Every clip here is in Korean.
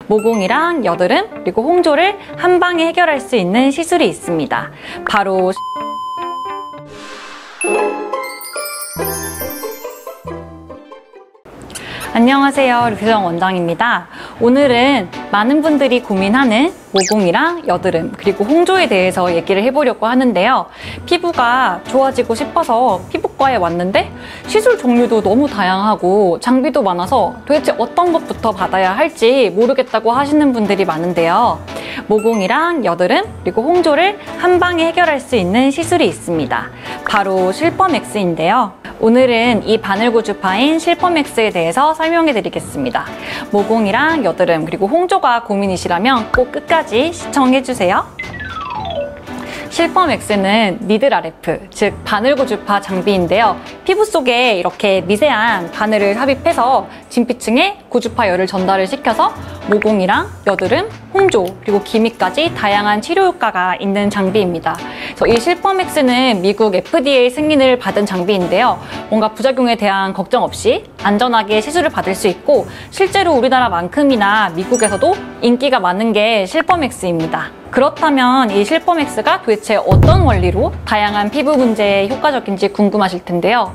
모공이랑 여드름 그리고 홍조를 한 방에 해결할 수 있는 시술이 있습니다. 바로 안녕하세요, 류세정 원장입니다. 오늘은 많은 분들이 고민하는 모공이랑 여드름 그리고 홍조에 대해서 얘기를 해보려고 하는데요. 피부가 좋아지고 싶어서 피부과에 왔는데 시술 종류도 너무 다양하고 장비도 많아서 도대체 어떤 것부터 받아야 할지 모르겠다고 하시는 분들이 많은데요. 모공이랑 여드름 그리고 홍조를 한 방에 해결할 수 있는 시술이 있습니다. 바로 실펌엑스인데요. 오늘은 이 바늘고주파인 실펌엑스에 대해서 설명해 드리겠습니다. 모공이랑 여드름 그리고 홍조가 고민이시라면 꼭 끝까지 시청해 주세요. 실펌엑스는 니들 RF, 즉 바늘고주파 장비인데요. 피부 속에 이렇게 미세한 바늘을 삽입해서 진피층에 고주파열을 전달을 시켜서 모공이랑 여드름, 홍조, 그리고 기미까지 다양한 치료 효과가 있는 장비입니다. 그래서 이 실펌엑스는 미국 FDA 승인을 받은 장비인데요. 뭔가 부작용에 대한 걱정 없이 안전하게 시술을 받을 수 있고 실제로 우리나라만큼이나 미국에서도 인기가 많은 게 실펌엑스입니다. 그렇다면 이 실펌엑스가 도대체 어떤 원리로 다양한 피부 문제에 효과적인지 궁금하실 텐데요.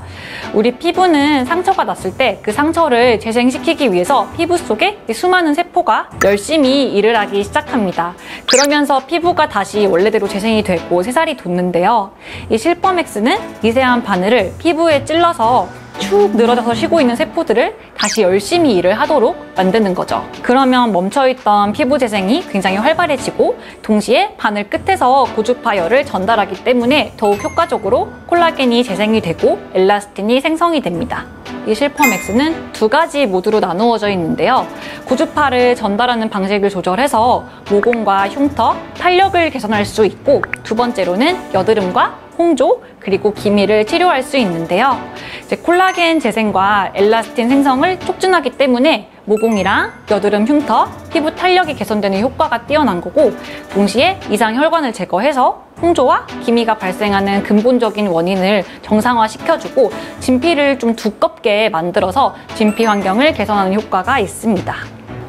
우리 피부는 상처가 났을 때 그 상처를 재생시키기 위해서 피부 속에 수많은 세포가 열심히 일을 하기 시작합니다. 그러면서 피부가 다시 원래대로 재생이 되고 새살이 돋는데요. 이 실펌엑스는 미세한 바늘을 피부에 찔러서 축 늘어져서 쉬고 있는 세포들을 다시 열심히 일을 하도록 만드는 거죠. 그러면 멈춰있던 피부 재생이 굉장히 활발해지고 동시에 바늘 끝에서 고주파열을 전달하기 때문에 더욱 효과적으로 콜라겐이 재생이 되고 엘라스틴이 생성이 됩니다. 이 실펌엑스는 두 가지 모드로 나누어져 있는데요. 고주파를 전달하는 방식을 조절해서 모공과 흉터, 탄력을 개선할 수 있고 두 번째로는 여드름과 홍조 그리고 기미를 치료할 수 있는데요. 이제 콜라겐 재생과 엘라스틴 생성을 촉진하기 때문에 모공이랑 여드름 흉터, 피부 탄력이 개선되는 효과가 뛰어난 거고 동시에 이상 혈관을 제거해서 홍조와 기미가 발생하는 근본적인 원인을 정상화시켜주고 진피를 좀 두껍게 만들어서 진피 환경을 개선하는 효과가 있습니다.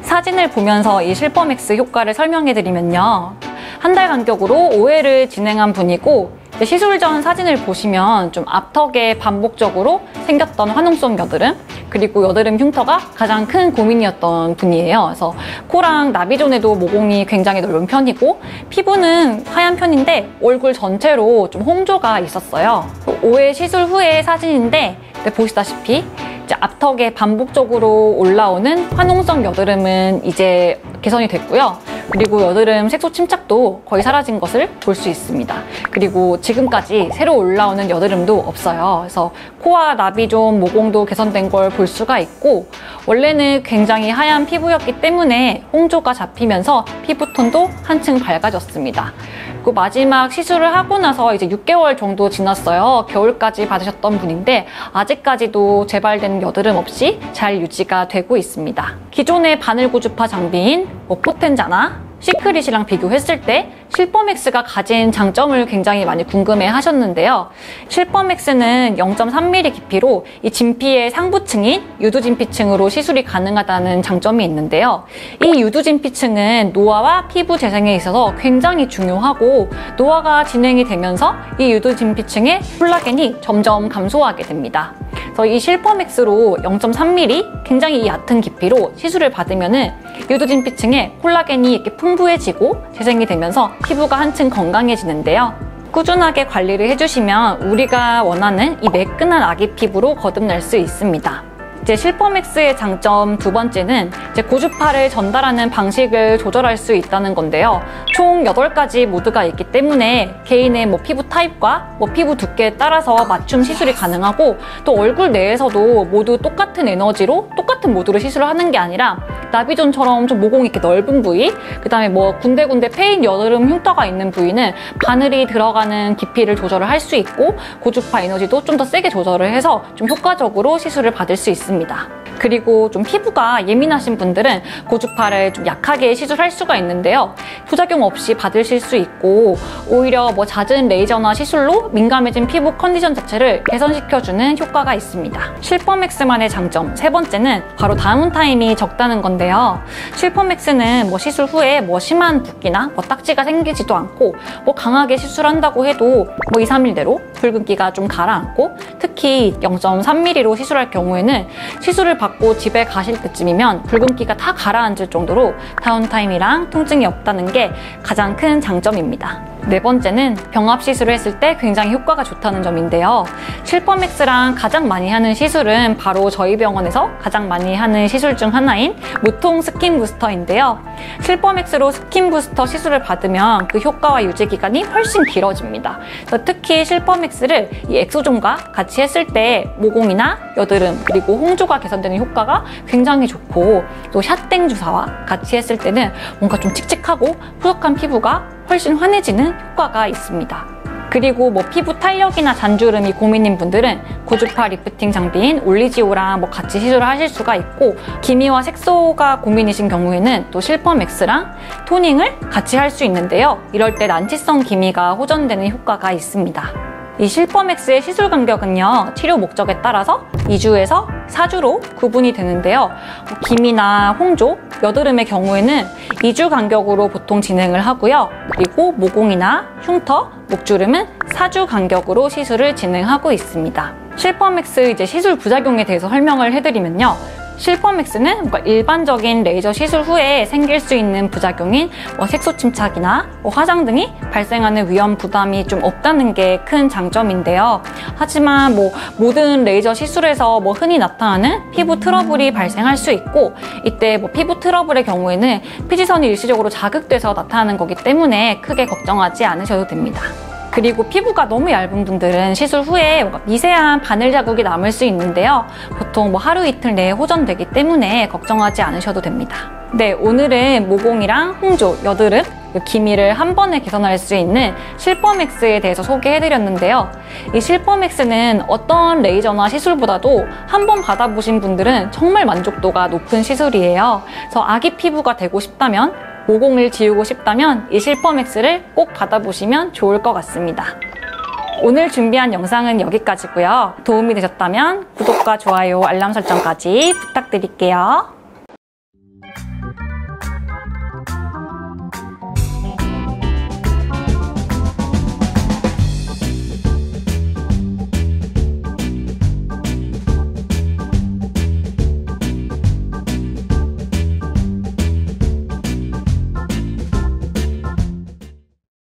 사진을 보면서 이 실펌엑스 효과를 설명해드리면요. 한 달 간격으로 5회를 진행한 분이고 시술 전 사진을 보시면 좀 앞턱에 반복적으로 생겼던 화농성 여드름 그리고 여드름 흉터가 가장 큰 고민이었던 분이에요. 그래서 코랑 나비존에도 모공이 굉장히 넓은 편이고 피부는 하얀 편인데 얼굴 전체로 좀 홍조가 있었어요. 5회 시술 후의 사진인데 보시다시피 이제 앞턱에 반복적으로 올라오는 화농성 여드름은 이제 개선이 됐고요. 그리고 여드름 색소 침착도 거의 사라진 것을 볼 수 있습니다. 그리고 지금까지 새로 올라오는 여드름도 없어요. 그래서 코와 나비존, 모공도 개선된 걸 볼 수가 있고 원래는 굉장히 하얀 피부였기 때문에 홍조가 잡히면서 피부톤도 한층 밝아졌습니다. 그리고 마지막 시술을 하고 나서 이제 6개월 정도 지났어요. 겨울까지 받으셨던 분인데 아직까지도 재발된 여드름 없이 잘 유지가 되고 있습니다. 기존의 바늘고주파 장비인 포텐자나 시크릿이랑 비교했을 때 실펌엑스가 가진 장점을 굉장히 많이 궁금해 하셨는데요. 실펌엑스는 0.3mm 깊이로 이 진피의 상부층인 유두진피층으로 시술이 가능하다는 장점이 있는데요. 이 유두진피층은 노화와 피부 재생에 있어서 굉장히 중요하고 노화가 진행이 되면서 이 유두진피층의 콜라겐이 점점 감소하게 됩니다. 그래서 이 실펌엑스로 0.3mm 굉장히 얕은 깊이로 시술을 받으면은 유두진피층에 콜라겐이 이렇게 풍부해지고 재생이 되면서 피부가 한층 건강해지는데요. 꾸준하게 관리를 해주시면 우리가 원하는 이 매끈한 아기 피부로 거듭날 수 있습니다. 이제 실펌엑스의 장점 두 번째는 이제 고주파를 전달하는 방식을 조절할 수 있다는 건데요. 총 8가지 모드가 있기 때문에 개인의 피부 타입과 피부 두께에 따라서 맞춤 시술이 가능하고 또 얼굴 내에서도 모두 똑같은 에너지로 똑같은 모드로 시술을 하는 게 아니라 나비존처럼 좀 모공이 이렇게 넓은 부위, 그 다음에 군데군데 패인 여드름 흉터가 있는 부위는 바늘이 들어가는 깊이를 조절을 할 수 있고 고주파 에너지도 좀 더 세게 조절을 해서 좀 효과적으로 시술을 받을 수 있습니다. 그리고 좀 피부가 예민하신 분들은 고주파를 좀 약하게 시술할 수가 있는데요. 부작용 없이 받으실 수 있고 오히려 뭐 잦은 레이저나 시술로 민감해진 피부 컨디션 자체를 개선시켜주는 효과가 있습니다. 실퍼맥스만의 장점 세 번째는 바로 다운타임이 적다는 건데요. 실퍼맥스는 뭐 시술 후에 뭐 심한 붓기나 뭐 딱지가 생기지도 않고 뭐 강하게 시술한다고 해도 뭐 2, 3일 내로 붉은기가 좀 가라앉고 특히 0.3mm로 시술할 경우에는 시술을 받고 집에 가실 때쯤이면 붉은기가 다 가라앉을 정도로 다운타임이랑 통증이 없다는 게 가장 큰 장점입니다. 네 번째는 병합 시술을 했을 때 굉장히 효과가 좋다는 점인데요. 실퍼맥스랑 가장 많이 하는 시술은 바로 저희 병원에서 가장 많이 하는 시술 중 하나인 무통 스킨 부스터인데요. 실퍼맥스로 스킨 부스터 시술을 받으면 그 효과와 유지 기간이 훨씬 길어집니다. 특히 실퍼맥스를 이 엑소존과 같이 했을 때 모공이나 여드름 그리고 홍조가 개선되는 효과가 굉장히 좋고 또 샷땡 주사와 같이 했을 때는 뭔가 좀 칙칙하고 푸석한 피부가 훨씬 환해지는 효과가 있습니다. 그리고 뭐 피부 탄력이나 잔주름이 고민인 분들은 고주파 리프팅 장비인 올리지오랑 뭐 같이 시술을 하실 수가 있고 기미와 색소가 고민이신 경우에는 또 실퍼맥스랑 토닝을 같이 할 수 있는데요. 이럴 때 난치성 기미가 호전되는 효과가 있습니다. 이 실퍼맥스의 시술 간격은요, 치료 목적에 따라서 2주에서 4주로 구분이 되는데요. 기미나 홍조, 여드름의 경우에는 2주 간격으로 보통 진행을 하고요. 그리고 모공이나 흉터, 목주름은 4주 간격으로 시술을 진행하고 있습니다. 실퍼맥스 이제 시술 부작용에 대해서 설명을 해드리면요. 실퍼맥스는 뭔가 일반적인 레이저 시술 후에 생길 수 있는 부작용인 색소 침착이나 화상 등이 발생하는 위험 부담이 좀 없다는 게 큰 장점인데요. 하지만 모든 레이저 시술에서 흔히 나타나는 피부 트러블이 발생할 수 있고 이때 피부 트러블의 경우에는 피지선이 일시적으로 자극돼서 나타나는 거기 때문에 크게 걱정하지 않으셔도 됩니다. 그리고 피부가 너무 얇은 분들은 시술 후에 미세한 바늘 자국이 남을 수 있는데요. 보통 하루 이틀 내에 호전되기 때문에 걱정하지 않으셔도 됩니다. 네, 오늘은 모공이랑 홍조, 여드름, 기미를 한 번에 개선할 수 있는 실퍼맥스에 대해서 소개해드렸는데요. 이 실퍼맥스는 어떤 레이저나 시술보다도 한 번 받아보신 분들은 정말 만족도가 높은 시술이에요. 그래서 아기 피부가 되고 싶다면 모공을 지우고 싶다면 이 실퍼맥스를 꼭 받아보시면 좋을 것 같습니다. 오늘 준비한 영상은 여기까지고요. 도움이 되셨다면 구독과 좋아요, 알람 설정까지 부탁드릴게요.